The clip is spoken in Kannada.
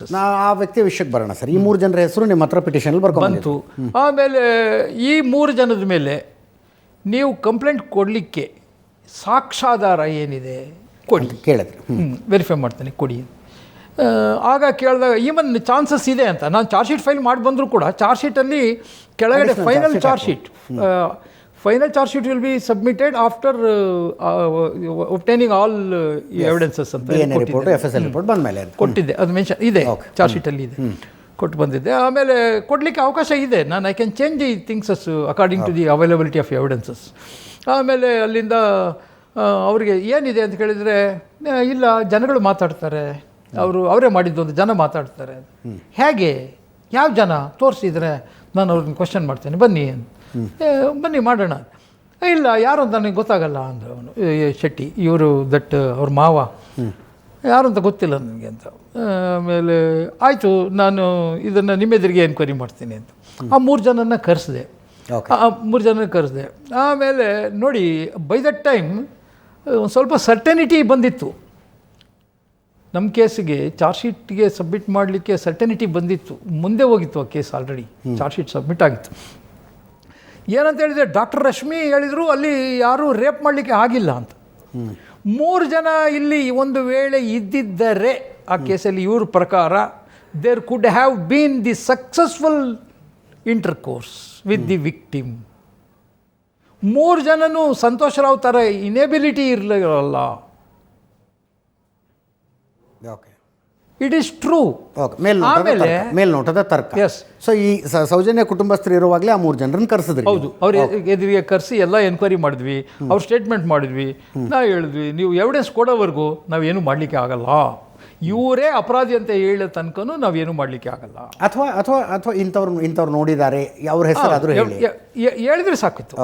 ಆ ವ್ಯಕ್ತಿಯ ವಿಷಯಕ್ಕೆ ಬರೋಣ ಸರ್. ಈ 3 ಜನರ ಹೆಸರು ನಿಮ್ಮ ಹತ್ರ ಪಿಟಿಷನಲ್ಲಿ ಬಂತು. ಆಮೇಲೆ ಈ 3 ಜನದ ಮೇಲೆ ನೀವು ಕಂಪ್ಲೇಂಟ್ ಕೊಡಲಿಕ್ಕೆ ಸಾಕ್ಷ್ಯಾಧಾರ ಏನಿದೆ ಕೊಡಿ ಕೇಳಿದ್ರಿ. ವೆರಿಫೈ ಮಾಡ್ತೀನಿ ಕೊಡಿ. ಆಗ ಕೇಳಿದಾಗ ಈವನ್ ಚಾನ್ಸಸ್ ಇದೆ ಅಂತ ನಾನು ಚಾರ್ಜ್ ಶೀಟ್ ಫೈಲ್ ಮಾಡಿ ಬಂದರೂ ಕೂಡ ಚಾರ್ಜ್ ಶೀಟಲ್ಲಿ ಕೆಳಗಡೆ final charge sheet will be submitted after obtaining all evidences ಅಂತ ಕೊಟ್ಟಿದ್ದೆ. ಅದು ಮೆನ್ಷನ್ ಇದೆ ಚಾರ್ಜ್ ಶೀಟಲ್ಲಿ ಇದೆ, ಕೊಟ್ಟು ಬಂದಿದ್ದೆ. ಆಮೇಲೆ ಕೊಡಲಿಕ್ಕೆ ಅವಕಾಶ ಇದೆ, ನಾನು I can change the things according to the availability of evidences. ಆಮೇಲೆ ಅಲ್ಲಿಂದ ಅವರಿಗೆ ಏನಿದೆ ಅಂತ ಕೇಳಿದರೆ ಇಲ್ಲ ಜನಗಳು ಮಾತಾಡ್ತಾರೆ, ಅವರೇ ಮಾಡಿದ್ದು ಅಂತ ಜನ ಮಾತಾಡ್ತಾರೆ. ಹೇಗೆ ಯಾವ ಜನ ತೋರಿಸಿದರೆ ನಾನು ಅವ್ರನ್ನ ಕ್ವಶನ್ ಮಾಡ್ತೇನೆ, ಬನ್ನಿ ಮಾಡೋಣ. ಇಲ್ಲ ಯಾರು ಅಂತ ನನಗೆ ಗೊತ್ತಾಗಲ್ಲ ಅಂದರು ಅವನು ಶೆಟ್ಟಿ, ಇವರು ಅವ್ರ ಮಾವ ಯಾರು ಅಂತ ಗೊತ್ತಿಲ್ಲ ನನಗೆ ಅಂತ. ಆಮೇಲೆ ಆಯಿತು, ನಾನು ಇದನ್ನು ನಿಮ್ಮೆದುರಿಗೆ ಎನ್ಕ್ವೈರಿ ಮಾಡ್ತೀನಿ ಅಂತ ಆ 3 ಜನನ ಕರೆಸಿದೆ. ಆಮೇಲೆ ನೋಡಿ, ಬೈ ದಟ್ ಟೈಮ್ ಒಂದು ಸ್ವಲ್ಪ ಸರ್ಟೆನಿಟಿ ಬಂದಿತ್ತು ನಮ್ಮ ಕೇಸಿಗೆ. ಚಾರ್ಜ್ ಶೀಟ್ಗೆ ಸಬ್ಮಿಟ್ ಮಾಡಲಿಕ್ಕೆ ಸರ್ಟೆನಿಟಿ ಬಂದಿತ್ತು, ಮುಂದೆ ಹೋಗಿತ್ತು ಆ case. Already charge sheet submit ಆಗಿತ್ತು. ಏನಂತ ಹೇಳಿದರೆ ಡಾಕ್ಟರ್ ರಶ್ಮಿ ಹೇಳಿದರು ಅಲ್ಲಿ ಯಾರೂ ರೇಪ್ ಮಾಡಲಿಕ್ಕೆ ಆಗಿಲ್ಲ ಅಂತ. 3 ಜನ ಇಲ್ಲಿ ಒಂದು ವೇಳೆ ಇದ್ದಿದ್ದರೆ ಆ ಕೇಸಲ್ಲಿ ಇವ್ರ ಪ್ರಕಾರ there could have been the successful intercourse with the victim. 3 ಜನನೂ ಸಂತೋಷ್ ರಾವ್ ಥರ ಇನೇಬಿಲಿಟಿ ಇರಲಿಲ್ಲ. It is true. ಮೇಲ್ನೋಟದ ತರ್ಕ. ಸೊ ಈ ಸೌಜನ್ಯ ಕುಟುಂಬಸ್ಥರು ಇರುವಾಗಲೇ ಆ 3 ಜನರನ್ನು ಕರೆಸಿದ್ರಿ. ಹೌದು, ಅವ್ರ ಎದುರಿಗೆ ಕರೆಸಿ ಎಲ್ಲ ಎನ್ಕ್ವೈರಿ ಮಾಡಿದ್ವಿ, ಅವ್ರ ಸ್ಟೇಟ್ಮೆಂಟ್ ಮಾಡಿದ್ವಿ. ನಾವು ಹೇಳಿದ್ವಿ ನೀವು ಎವಿಡೆನ್ಸ್ ಕೊಡೋವರೆಗೂ ನಾವೇನು ಮಾಡಲಿಕ್ಕೆ ಆಗಲ್ಲ, ಇವರೇ ಅಪರಾಧಿ ಅಂತ ಹೇಳೋ ತನಕನೂ ನಾವೇನು ಮಾಡಲಿಕ್ಕೆ ಆಗಲ್ಲ. ಅಥವಾ ಇಂಥವ್ರು ನೋಡಿದ್ದಾರೆ, ಅವ್ರ ಹೆಸರು ಹೇಳಿದ್ರೆ ಸಾಕಿತ್ತು.